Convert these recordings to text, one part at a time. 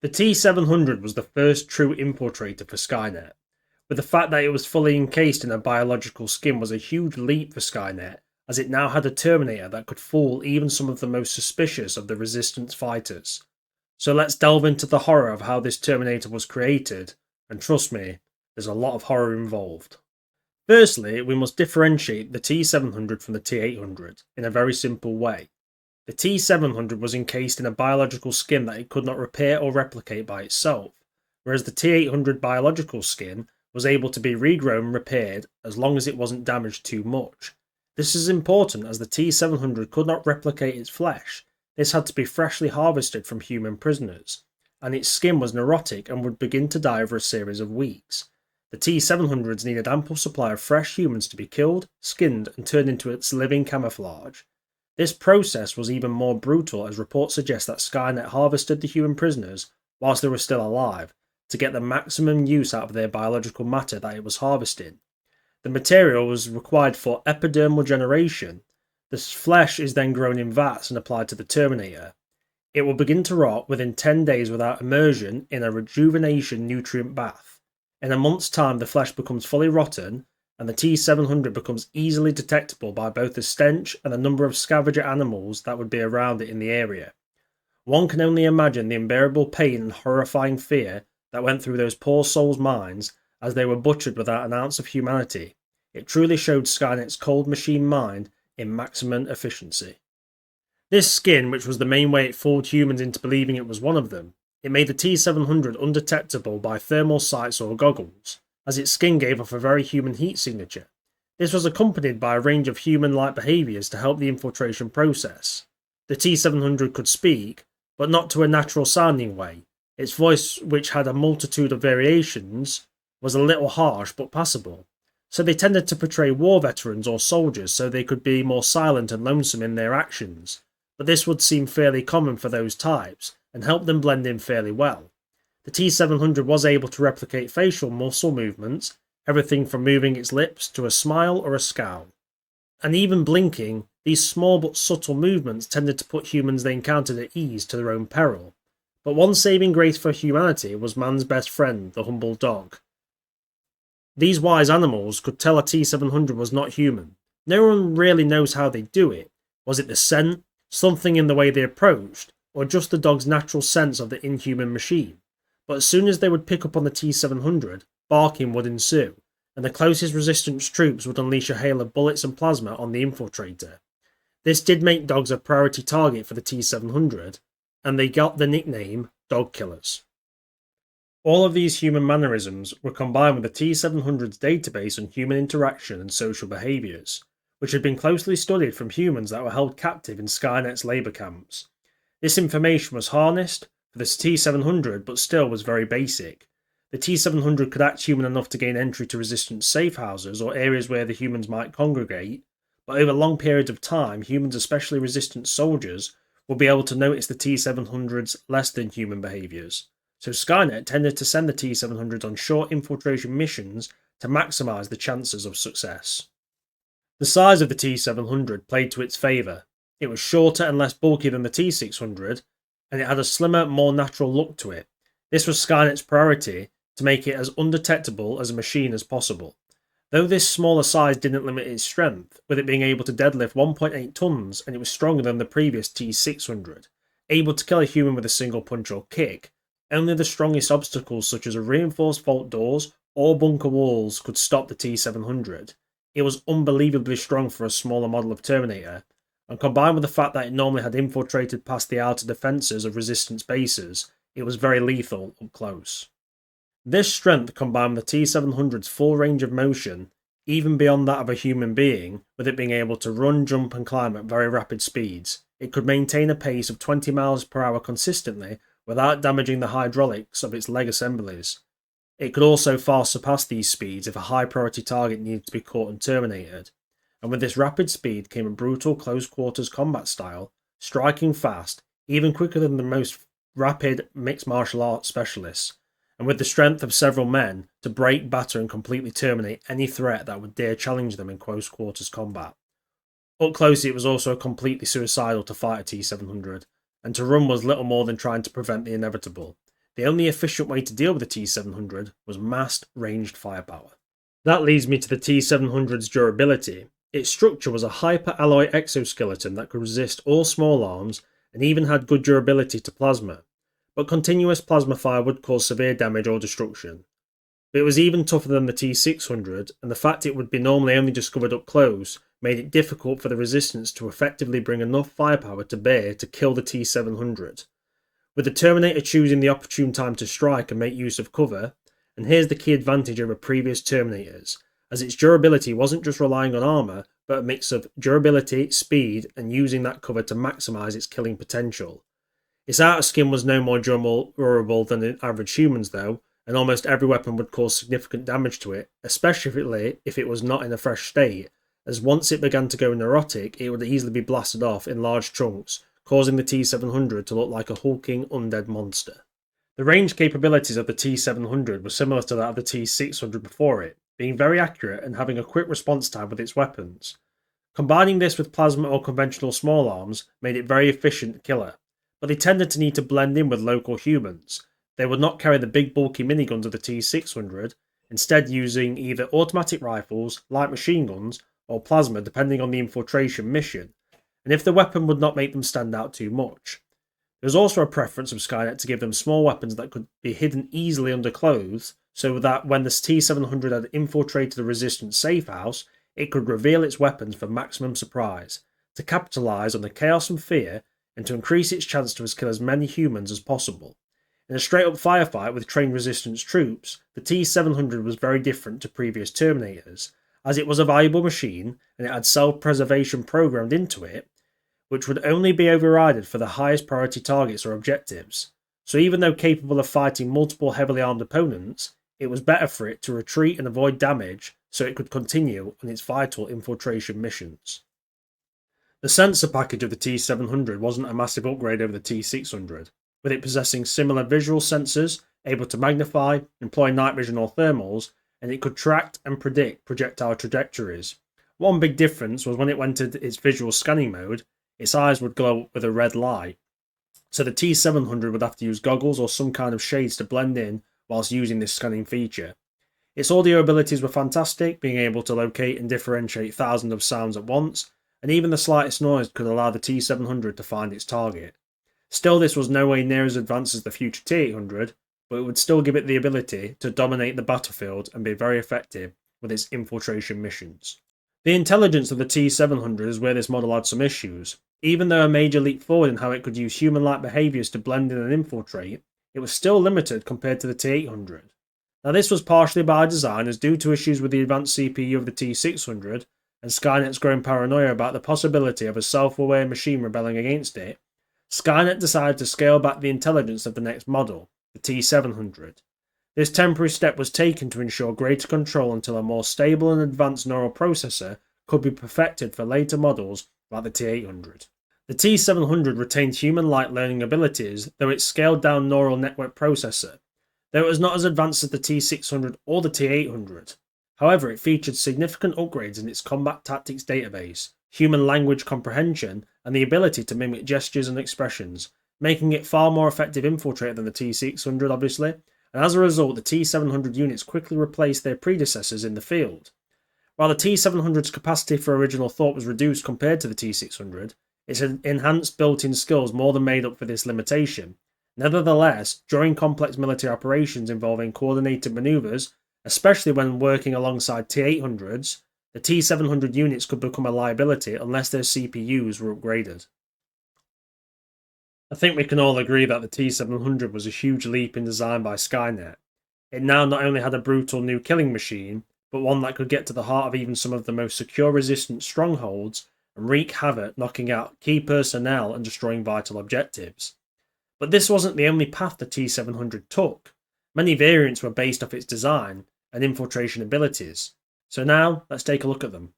The T-700 was the first true infiltrator for Skynet, but the fact that it was fully encased in a biological skin was a huge leap for Skynet, as it now had a Terminator that could fool even some of the most suspicious of the Resistance fighters. So let's delve into the horror of how this Terminator was created, and trust me, there's a lot of horror involved. Firstly, we must differentiate the T-700 from the T-800 in a very simple way. The T-700 was encased in a biological skin that it could not repair or replicate by itself, whereas the T-800 biological skin was able to be regrown and repaired as long as it wasn't damaged too much. This is important as the T-700 could not replicate its flesh. This had to be freshly harvested from human prisoners, and its skin was neurotic and would begin to die over a series of weeks. The T-700s needed ample supply of fresh humans to be killed, skinned, and turned into its living camouflage. This process was even more brutal, as reports suggest that Skynet harvested the human prisoners whilst they were still alive, to get the maximum use out of their biological matter that it was harvesting. The material was required for epidermal generation. The flesh is then grown in vats and applied to the Terminator. It will begin to rot within 10 days without immersion in a rejuvenation nutrient bath. In a month's time, the flesh becomes fully rotten, and the T-700 becomes easily detectable by both the stench and the number of scavenger animals that would be around it in the area. One can only imagine the unbearable pain and horrifying fear that went through those poor souls' minds as they were butchered without an ounce of humanity. It truly showed Skynet's cold machine mind in maximum efficiency. This skin, which was the main way it fooled humans into believing it was one of them, it made the T-700 undetectable by thermal sights or goggles, as its skin gave off a very human heat signature. This was accompanied by a range of human-like behaviours to help the infiltration process. The T-700 could speak, but not to a natural-sounding way. Its voice, which had a multitude of variations, was a little harsh but passable. So they tended to portray war veterans or soldiers so they could be more silent and lonesome in their actions, but this would seem fairly common for those types, and help them blend in fairly well. The T-700 was able to replicate facial muscle movements, everything from moving its lips to a smile or a scowl. And even blinking, these small but subtle movements tended to put humans they encountered at ease to their own peril. But one saving grace for humanity was man's best friend, the humble dog. These wise animals could tell a T-700 was not human. No one really knows how they do it. Was it the scent, something in the way they approached, or just the dog's natural sense of the inhuman machine? But as soon as they would pick up on the T-700, barking would ensue, and the closest resistance troops would unleash a hail of bullets and plasma on the infiltrator. This did make dogs a priority target for the T-700, and they got the nickname Dog Killers. All of these human mannerisms were combined with the T-700's database on human interaction and social behaviours, which had been closely studied from humans that were held captive in Skynet's labour camps. This information was harnessed for the T-700, but still was very basic. The T-700 could act human enough to gain entry to resistance safe houses or areas where the humans might congregate, but over long periods of time, humans, especially resistance soldiers, would be able to notice the T-700's less than human behaviours. So Skynet tended to send the T-700s on short infiltration missions to maximise the chances of success. The size of the T-700 played to its favour. It was shorter and less bulky than the T-600, and it had a slimmer, more natural look to it. This was Skynet's priority, to make it as undetectable as a machine as possible. Though this smaller size didn't limit its strength, with it being able to deadlift 1.8 tons, and it was stronger than the previous T-600, able to kill a human with a single punch or kick. Only the strongest obstacles such as reinforced vault doors or bunker walls could stop the T-700. It was unbelievably strong for a smaller model of Terminator, and combined with the fact that it normally had infiltrated past the outer defences of resistance bases, it was very lethal up close. This strength combined with the T-700's full range of motion, even beyond that of a human being, with it being able to run, jump and climb at very rapid speeds. It could maintain a pace of 20 miles per hour consistently without damaging the hydraulics of its leg assemblies. It could also far surpass these speeds if a high priority target needed to be caught and terminated. And with this rapid speed came a brutal close quarters combat style, striking fast, even quicker than the most rapid mixed martial arts specialists, and with the strength of several men to break, batter and completely terminate any threat that would dare challenge them in close quarters combat. Up close it was also completely suicidal to fight a T-700, and to run was little more than trying to prevent the inevitable. the only efficient way to deal with the T-700 was massed ranged firepower. That leads me to the T-700's durability. Its structure was a hyper-alloy exoskeleton that could resist all small arms and even had good durability to plasma, but continuous plasma fire would cause severe damage or destruction. But it was even tougher than the T-600, and the fact it would be normally only discovered up close made it difficult for the Resistance to effectively bring enough firepower to bear to kill the T-700. With the Terminator choosing the opportune time to strike and make use of cover, and here's the key advantage over previous Terminators, as its durability wasn't just relying on armour, but a mix of durability, speed, and using that cover to maximise its killing potential. Its outer skin was no more durable than the average humans though, and almost every weapon would cause significant damage to it, especially if it was not in a fresh state, as once it began to go neurotic, it would easily be blasted off in large chunks, causing the T-700 to look like a hulking undead monster. The range capabilities of the T-700 were similar to that of the T-600 before it, being very accurate and having a quick response time with its weapons. Combining this with plasma or conventional small arms made it very efficient killer, but they tended to need to blend in with local humans. They would not carry the big bulky miniguns of the T-600, instead using either automatic rifles, light machine guns, or plasma depending on the infiltration mission, and if the weapon would not make them stand out too much. There was also a preference of Skynet to give them small weapons that could be hidden easily under clothes, so that when the T-700 had infiltrated the Resistance safe house, it could reveal its weapons for maximum surprise, to capitalise on the chaos and fear, and to increase its chance to kill as many humans as possible. In a straight-up firefight with trained Resistance troops, the T-700 was very different to previous Terminators, as it was a valuable machine and it had self-preservation programmed into it, which would only be overridden for the highest priority targets or objectives. So even though capable of fighting multiple heavily armed opponents, it was better for it to retreat and avoid damage so it could continue on its vital infiltration missions. The sensor package of the T-700 wasn't a massive upgrade over the T-600, with it possessing similar visual sensors, able to magnify, employ night vision or thermals, and it could track and predict projectile trajectories. One big difference was when it went into its visual scanning mode, its eyes would glow with a red light, so the T-700 would have to use goggles or some kind of shades to blend in whilst using this scanning feature. Its audio abilities were fantastic, being able to locate and differentiate thousands of sounds at once, and even the slightest noise could allow the T-700 to find its target. Still, this was nowhere near as advanced as the future T-800, but it would still give it the ability to dominate the battlefield and be very effective with its infiltration missions. The intelligence of the T-700 is where this model had some issues. Even though a major leap forward in how it could use human-like behaviours to blend in and infiltrate, it was still limited compared to the T-800. Now this was partially by design, as due to issues with the advanced CPU of the T-600 and Skynet's growing paranoia about the possibility of a self-aware machine rebelling against it, Skynet decided to scale back the intelligence of the next model, the T-700. This temporary step was taken to ensure greater control until a more stable and advanced neural processor could be perfected for later models like the T-800. The T-700 retained human-like learning abilities, though its scaled-down neural network processor, though it was not as advanced as the T-600 or the T-800. However, it featured significant upgrades in its combat tactics database, human language comprehension, and the ability to mimic gestures and expressions, making it far more effective infiltrator than the T-600 obviously, and as a result the T-700 units quickly replaced their predecessors in the field. While the T-700's capacity for original thought was reduced compared to the T-600, its enhanced built-in skills more than made up for this limitation. Nevertheless, during complex military operations involving coordinated maneuvers, especially when working alongside T-800s, the T-700 units could become a liability unless their CPUs were upgraded. I think we can all agree that the T-700 was a huge leap in design by Skynet. It now not only had a brutal new killing machine, but one that could get to the heart of even some of the most secure resistance strongholds and wreak havoc, knocking out key personnel and destroying vital objectives. But this wasn't the only path the T-700 took. Many variants were based off its design and infiltration abilities. So now, let's take a look at them.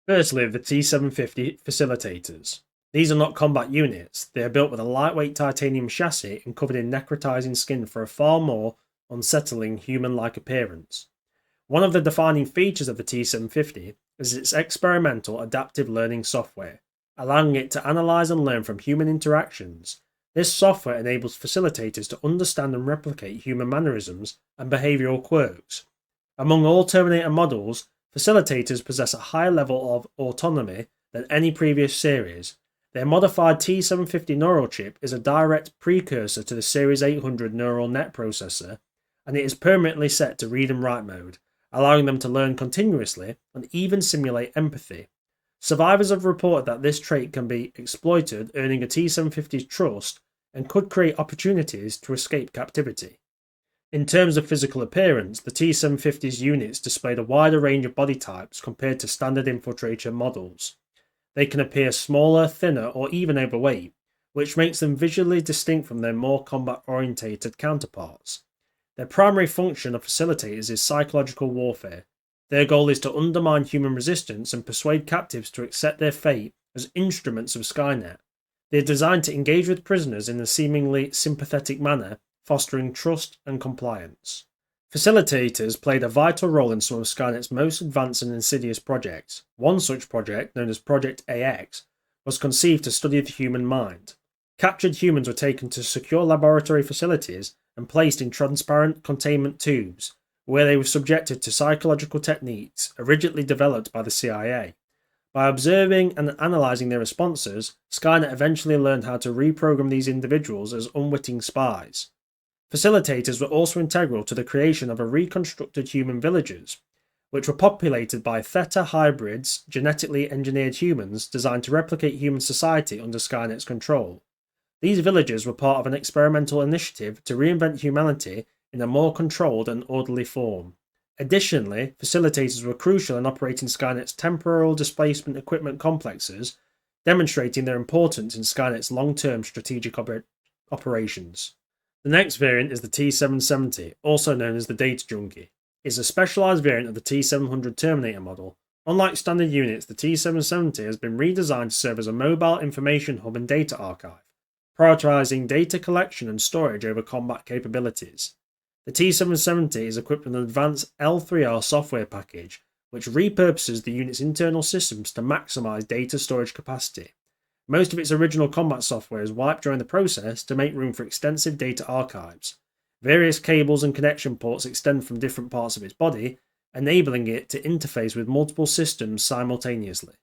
Firstly, the T-750 Facilitators. These are not combat units, they are built with a lightweight titanium chassis and covered in necrotizing skin for a far more unsettling human-like appearance. One of the defining features of the T-750 is its experimental adaptive learning software, allowing it to analyse and learn from human interactions, This software enables facilitators to understand and replicate human mannerisms and behavioural quirks. Among all Terminator models, facilitators possess a higher level of autonomy than any previous series. Their modified T-750 neural chip is a direct precursor to the Series 800 neural net processor, and it is permanently set to read and write mode, allowing them to learn continuously and even simulate empathy. Survivors have reported that this trait can be exploited, earning a T-750's trust, and could create opportunities to escape captivity. In terms of physical appearance, the T-750's units displayed a wider range of body types compared to standard infiltrator models. They can appear smaller, thinner, or even overweight, which makes them visually distinct from their more combat-orientated counterparts. Their primary function of facilitators is psychological warfare. Their goal is to undermine human resistance and persuade captives to accept their fate as instruments of Skynet. They are designed to engage with prisoners in a seemingly sympathetic manner, fostering trust and compliance. Facilitators played a vital role in some of Skynet's most advanced and insidious projects. One such project, known as Project AX, was conceived to study the human mind. Captured humans were taken to secure laboratory facilities and placed in transparent containment tubes, where they were subjected to psychological techniques originally developed by the CIA. By observing and analysing their responses, Skynet eventually learned how to reprogram these individuals as unwitting spies. Facilitators were also integral to the creation of a reconstructed human villages, which were populated by theta hybrids, genetically engineered humans designed to replicate human society under Skynet's control. These villages were part of an experimental initiative to reinvent humanity in a more controlled and orderly form. Additionally, facilitators were crucial in operating Skynet's temporal displacement equipment complexes, demonstrating their importance in Skynet's long-term strategic operations. The next variant is the T-770, also known as the Data Junkie. It is a specialised variant of the T-700 Terminator model. Unlike standard units, the T-770 has been redesigned to serve as a mobile information hub and data archive, prioritising data collection and storage over combat capabilities. The T-770 is equipped with an advanced L3R software package, which repurposes the unit's internal systems to maximise data storage capacity. Most of its original combat software is wiped during the process to make room for extensive data archives. Various cables and connection ports extend from different parts of its body, enabling it to interface with multiple systems simultaneously.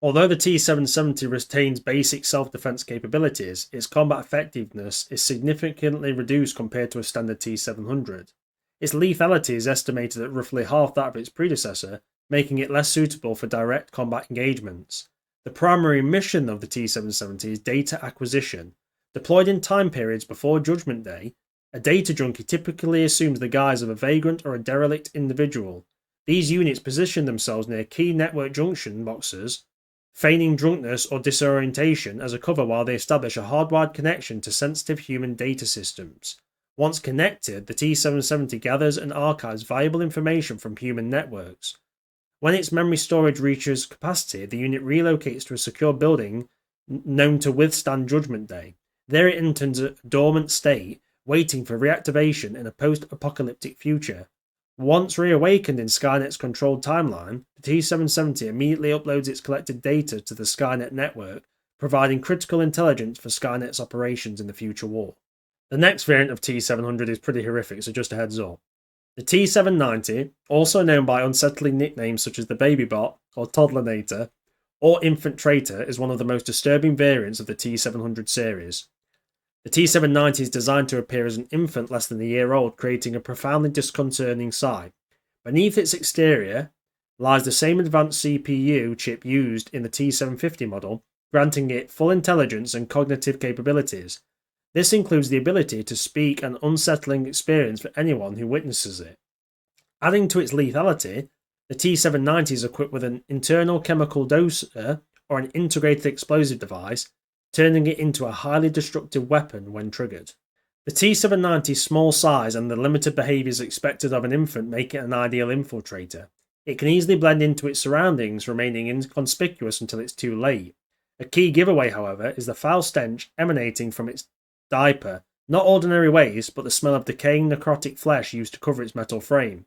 Although the T-770 retains basic self-defense capabilities, its combat effectiveness is significantly reduced compared to a standard T-700. Its lethality is estimated at roughly half that of its predecessor, making it less suitable for direct combat engagements. The primary mission of the T-770 is data acquisition. Deployed in time periods before Judgment Day, a data junkie typically assumes the guise of a vagrant or a derelict individual. These units position themselves near key network junction boxes, feigning drunkenness or disorientation as a cover while they establish a hardwired connection to sensitive human data systems. Once connected, the T-770 gathers and archives valuable information from human networks. When its memory storage reaches capacity, the unit relocates to a secure building known to withstand Judgment Day. There it enters a dormant state, waiting for reactivation in a post-apocalyptic future. Once reawakened in Skynet's controlled timeline, the T-770 immediately uploads its collected data to the Skynet network, providing critical intelligence for Skynet's operations in the future war. The next variant of T-700 is pretty horrific, so just a heads up. The T-790, also known by unsettling nicknames such as the Babybot or Toddlernator or Infiltrator, is one of the most disturbing variants of the T-700 series. The T-790 is designed to appear as an infant less than a year old, creating a profoundly disconcerting sight. Beneath its exterior lies the same advanced CPU chip used in the T-750 model, granting it full intelligence and cognitive capabilities. This includes the ability to speak an unsettling experience for anyone who witnesses it. Adding to its lethality, the T-790 is equipped with an internal chemical doser or an integrated explosive device, turning it into a highly destructive weapon when triggered. The T-790's small size and the limited behaviours expected of an infant make it an ideal infiltrator. It can easily blend into its surroundings, remaining inconspicuous until it's too late. A key giveaway, however, is the foul stench emanating from its diaper, not ordinary waste, but the smell of decaying necrotic flesh used to cover its metal frame.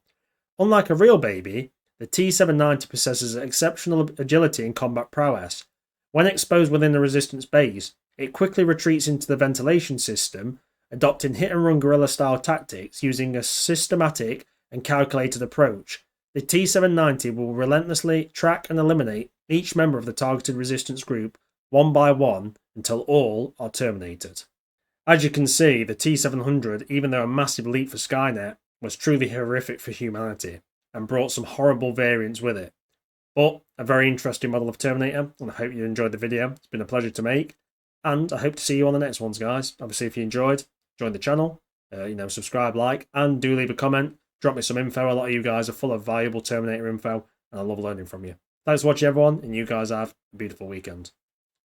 Unlike a real baby, the T-790 possesses exceptional agility and combat prowess. When exposed within a resistance base, It quickly retreats into the ventilation system, adopting hit-and-run guerrilla-style tactics using a systematic and calculated approach. The T-790 will relentlessly track and eliminate each member of the targeted resistance group one by one until all are terminated. As you can see, the T-700, even though a massive leap for Skynet, was truly horrific for humanity and brought some horrible variants with it. But a very interesting model of Terminator, and I hope you enjoyed the video. It's been a pleasure to make, and I hope to see you on the next ones, guys. Obviously, if you enjoyed, join the channel, subscribe, like, and do leave a comment. Drop me some info. A lot of you guys are full of valuable Terminator info, and I love learning from you. Thanks for watching, everyone, and you guys have a beautiful weekend.